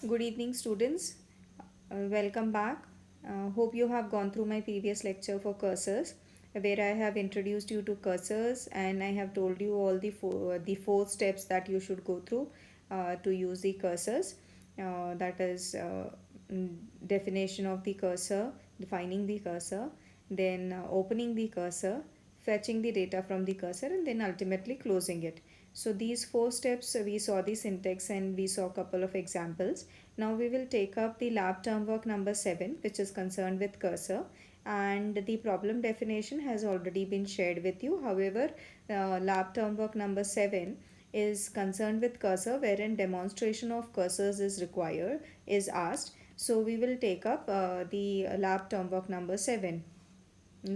Good evening, students. Welcome back. Hope you have gone through my previous lecture for cursors, where I have introduced you to cursors and I have told you all the four steps that you should go through to use the cursors. That is definition of the cursor, defining the cursor, then opening the cursor, fetching the data from the cursor, and then ultimately closing it. So these four steps we saw the syntax and we saw a couple of examples. Now we will take up the lab term work number 7, which is concerned with cursor, and the problem definition has already been shared with you. However, lab term work number 7 is concerned with cursor, wherein demonstration of cursors is required, is asked. So we will take up the lab term work number 7.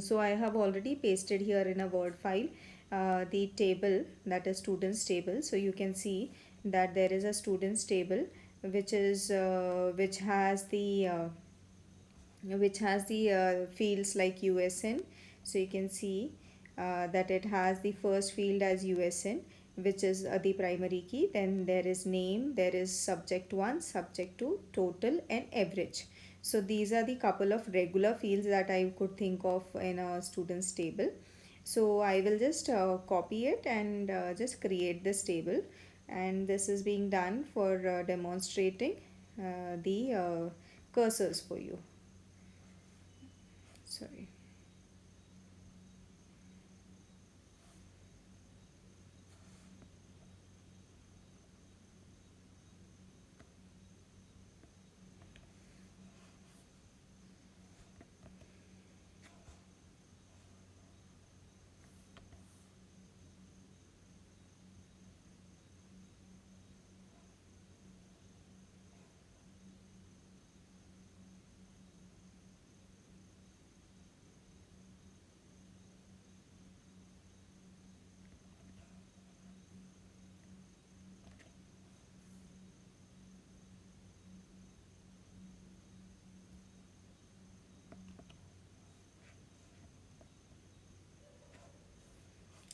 So I have already pasted here in a Word file the table, that is students table. So you can see that there is a students table which has the fields like USN. So you can see that it has the first field as USN, which is the primary key. Then there is name, there is subject 1, subject 2, total, and average. So these are the couple of regular fields that I could think of in a students table. So I will just copy it and just create this table, and this is being done for demonstrating the cursors for you. Sorry.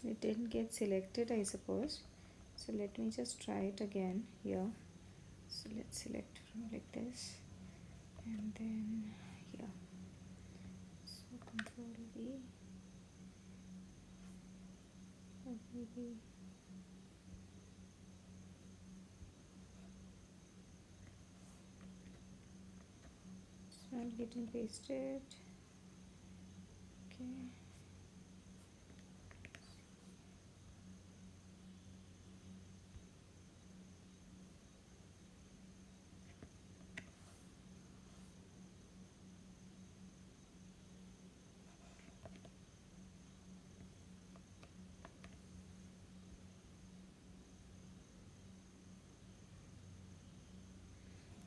It didn't get selected, I suppose. So let me just try it again here. So let's select from like this, and then here. So control V, V. So I'll get and paste it. Okay.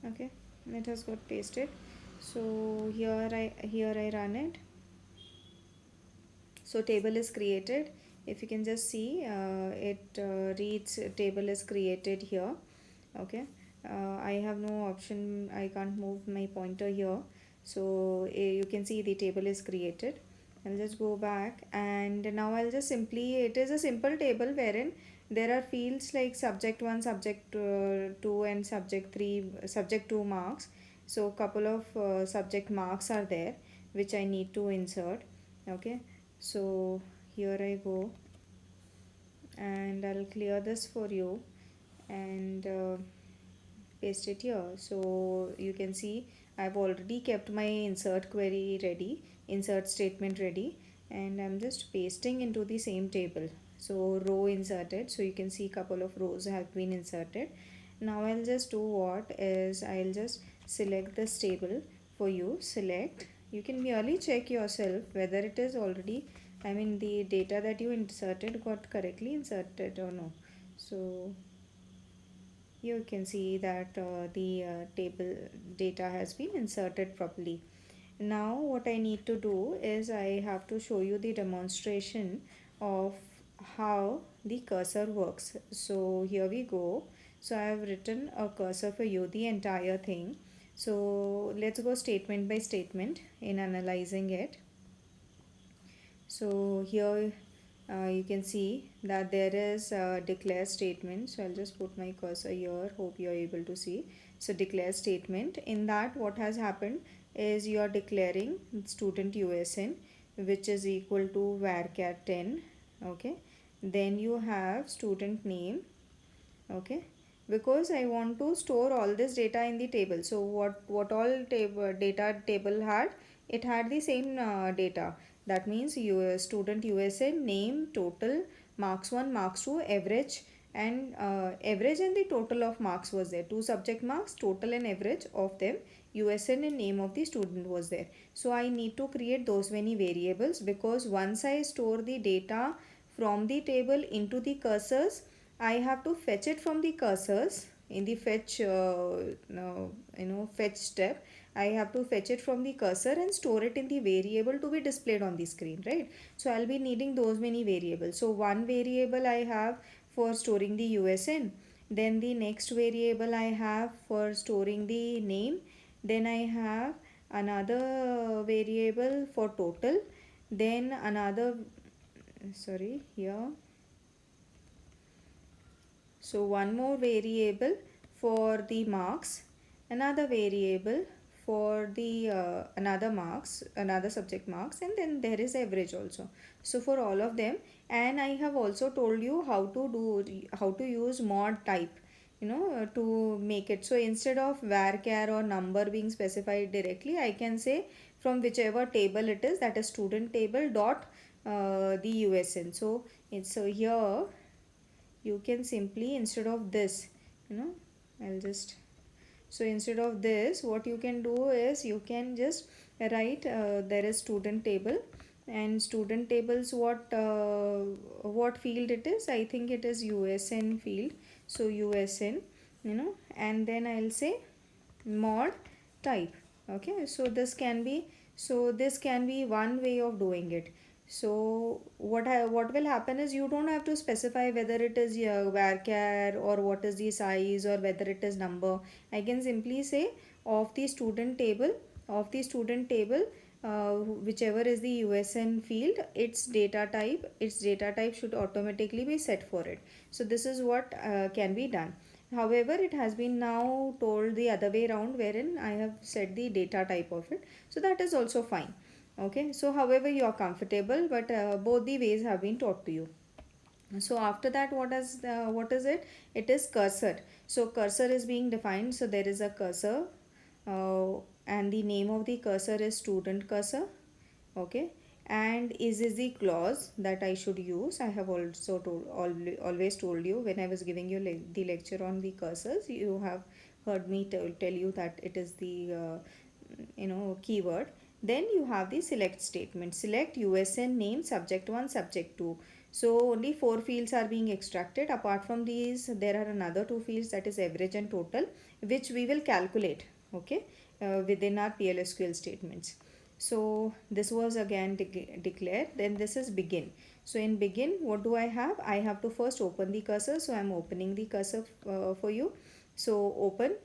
Okay, it has got pasted. So here I run it. So table is created. If you can just see, it reads table is created here. Okay. I have no option, I can't move my pointer here. So you can see the table is created. I'll just go back, and now I'll just simply, it is a simple table wherein there are fields like subject 1, subject 2, and subject 3, subject 2 marks. So couple of subject marks are there which I need to insert. Okay, so here I go, and I'll clear this for you and paste it here. So you can see I've already kept my insert query ready, insert statement ready, and I'm just pasting into the same table. So row inserted, so you can see couple of rows have been inserted. Now I'll just do what is, I'll just select this table for you. Select, you can merely check yourself whether it is already, I mean the data that you inserted got correctly inserted or no. So you can see that the table data has been inserted properly. Now what I need to do is I have to show you the demonstration of how the cursor works. So here we go. So I have written a cursor for you, the entire thing. So let's go statement by statement in analyzing it. So here you can see that there is a declare statement. So I'll just put my cursor here, hope you're able to see. So declare statement, in that what has happened is you are declaring student USN, which is equal to varchar 10. Okay, then you have student name. Okay, because I want to store all this data in the table. So what all data table had, it had the same data. That means your student USN name, total, marks 1, marks 2, average, and average and the total of marks was there. Two subject marks, total and average of them, USN and name of the student was there. So I need to create those many variables, because once I store the data from the table into the cursors, I have to fetch it from the cursors in the fetch no, fetch step. I have to fetch it from the cursor and store it in the variable to be displayed on the screen, right? So I'll be needing those many variables. So one variable I have for storing the USN, then the next variable I have for storing the name, then I have another variable for total, then another, sorry, here, so one more variable for the marks, another variable for the another marks, another subject marks, and then there is average also. So for all of them, and I have also told you how to use mod type, to make it. So instead of varchar or number being specified directly, I can say from whichever table it is, that is student table dot the USN. So it's so here you can simply, instead of this, you know I'll just, so instead of this, what you can do is you can just write there is student table, and student tables, what field it is, I think it is USN field. So USN, and then I'll say mod type. Okay, so this can be one way of doing it. So what will happen is, you don't have to specify whether it is varchar, or what is the size, or whether it is number. I can simply say of the student table, whichever is the USN field, its data type should automatically be set for it. So this is what can be done. However, it has been now told the other way around, wherein I have set the data type of it. So that is also fine. Okay, so however you are comfortable, but both the ways have been taught to you. So after that, what is it? It is cursor. So cursor is being defined. So there is a cursor, uh, and the name of the cursor is student cursor. Okay, and is the clause that I should use. I have also always told you, when I was giving you the lecture on the cursors, you have heard me tell you that it is the keyword. Then you have the select statement. Select USN name, subject 1, subject 2. So only 4 fields are being extracted. Apart from these, there are another 2 fields, that is average and total, which we will calculate, okay, within our PLSQL statements. So this was again declared. Then this is begin. So in begin, what do I have? I have to first open the cursor. So I'm opening the cursor for you. So open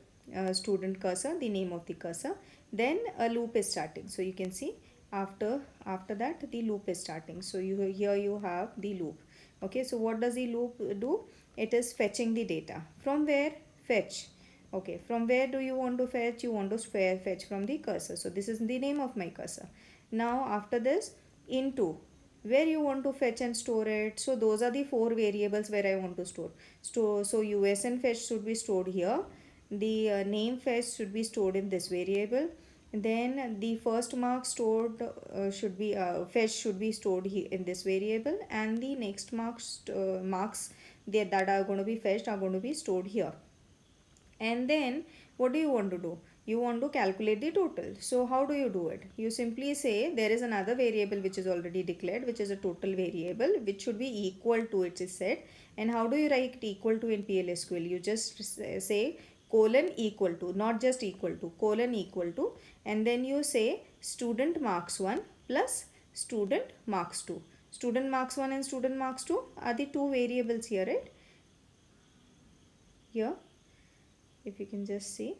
student cursor, the name of the cursor. Then a loop is starting. So you can see after that the loop is starting. So here you have the loop. Okay, so what does the loop do? It is fetching the data. From where? Fetch. Okay, from where do you want to fetch? You want to fetch from the cursor. So this is the name of my cursor. Now after this, into, where you want to fetch and store it. So those are the 4 variables where I want to store. So USN fetch should be stored here. The name fetch should be stored in this variable. Then the first mark stored should be fetch should be stored here in this variable, and the next marks that are going to be fetched are going to be stored here. And then what do you want to do? You want to calculate the total. So how do you do it? You simply say there is another variable which is already declared, which is a total variable, which should be equal to, it is said. And how do you write equal to in PLSQL? You just say colon equal to, not just equal to, colon equal to, and then you say student marks 1 plus student marks 2. Student marks 1 and student marks 2 are the 2 variables here, right? Here, if you can just see,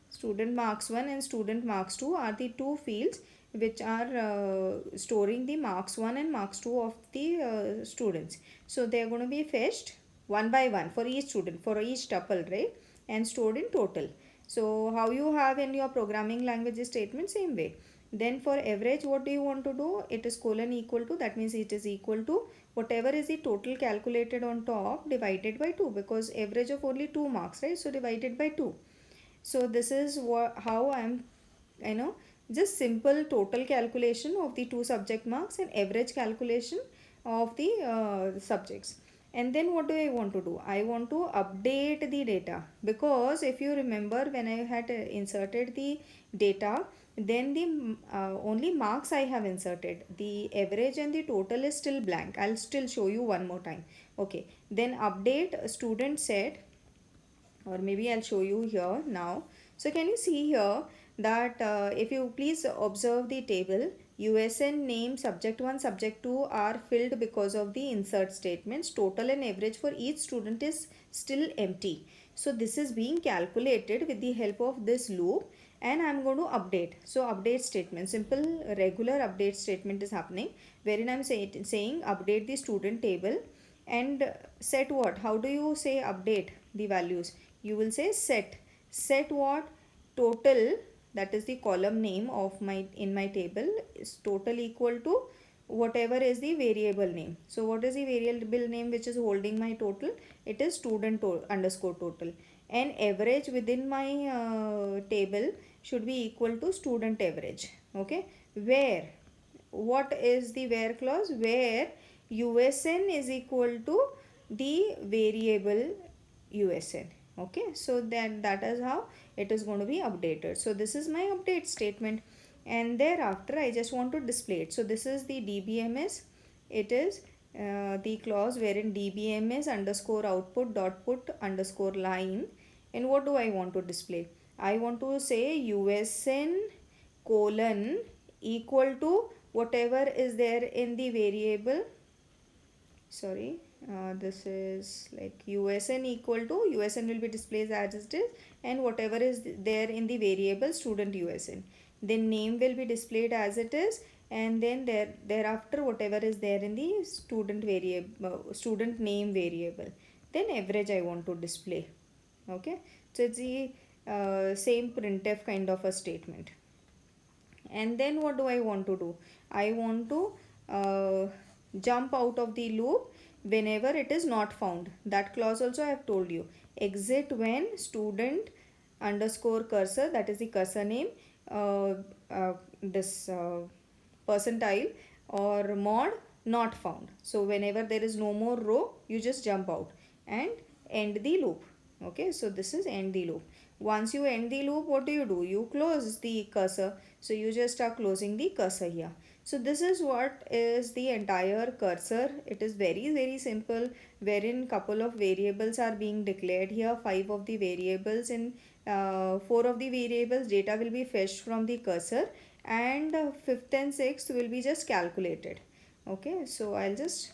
student marks 1 and student marks 2 are the 2 fields which are storing the marks 1 and marks 2 of the students. So they are going to be fetched one by one for each student, for each tuple, right, and stored in total. So how you have in your programming language statement, same way. Then for average, what do you want to do? It is colon equal to, that means it is equal to whatever is the total calculated on top divided by 2, because average of only 2 marks, right? So divided by 2. So this is how I am, you know, just simple total calculation of the two subject marks and average calculation of the subjects. And then what do I want to do? I want to update the data, because if you remember, when I had inserted the data, then the only marks I have inserted, the average and the total is still blank. I'll still show you one more time. Okay, then update student set, or maybe I'll show you here now. So can you see here that if you please observe the table, USN name, subject 1, subject 2 are filled because of the insert statements. Total and average for each student is still empty. So this is being calculated with the help of this loop, and I'm going to update. So update statement, simple regular update statement is happening, wherein I'm saying update the student table and set what? How do you say update the values? You will say set what? Total, that is the column name of my in my table, is total equal to whatever is the variable name. So what is the variable name which is holding my total? It is student underscore total, and average within my table should be equal to student average. Okay, where, what is the where clause? Where USN is equal to the variable USN. Okay, so then that is how it is going to be updated. So this is my update statement, and thereafter I just want to display it. So this is the DBMS. It is the clause wherein DBMS underscore output dot put underscore line. And what do I want to display? I want to say USN colon equal to whatever is there in the variable. Sorry, this is like USN equal to, USN will be displayed as it is, and whatever is there in the variable student USN, then name will be displayed as it is, and then thereafter whatever is there in the student variable, student name variable, then average I want to display. Okay, so it's the same printf kind of a statement. And then what do I want to do? I want to jump out of the loop whenever it is not found. That clause also I have told you. Exit when student underscore cursor, that is the cursor name, uh, this percentile or mod not found. So whenever there is no more row, you just jump out and end the loop. Okay, so this is end the loop. Once you end the loop, what do? You close the cursor. So you just are closing the cursor here. So this is what is the entire cursor. It is very simple, wherein couple of variables are being declared here. 5 of the variables, in 4 of the variables data will be fetched from the cursor, and 5th and 6th will be just calculated. Okay, so I'll just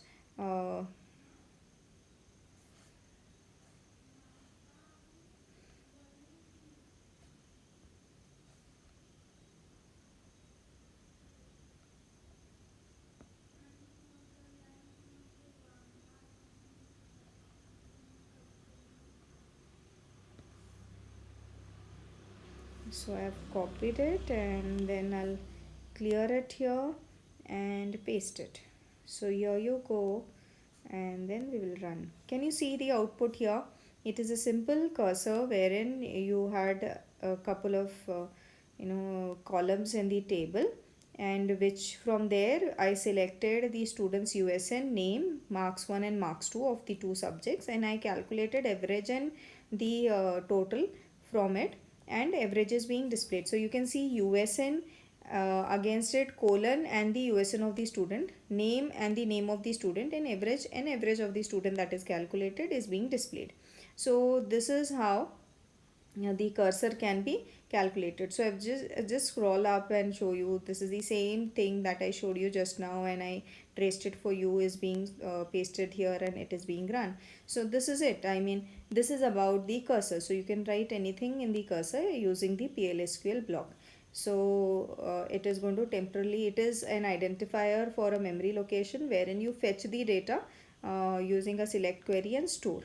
so I have copied it, and then I'll clear it here and paste it. So here you go, and then we will run. Can you see the output here? It is a simple cursor wherein you had a couple of columns in the table, and which from there I selected the student's USN name, marks 1 and marks 2 of the two subjects, and I calculated average and the total from it, and average is being displayed. So you can see USN against it colon and the USN of the student, name and the name of the student, and average of the student that is calculated is being displayed. So this is how the cursor can be calculated. So I've just scroll up and show you. This is the same thing that I showed you just now, and I traced it for you, is being pasted here, and it is being run. So this is it. I mean, this is about the cursor. So you can write anything in the cursor using the PLSQL block. So it is going to temporarily, it is an identifier for a memory location wherein you fetch the data using a select query and store,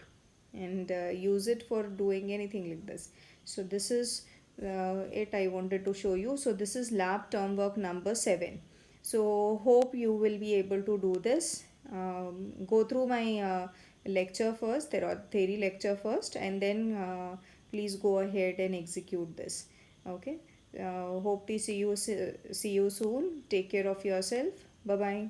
and use it for doing anything like this. So this is it I wanted to show you. So this is lab term work number 7. So hope you will be able to do this. Go through my lecture first, theory lecture first, and then please go ahead and execute this. Okay. Hope to see you soon. Take care of yourself. Bye bye.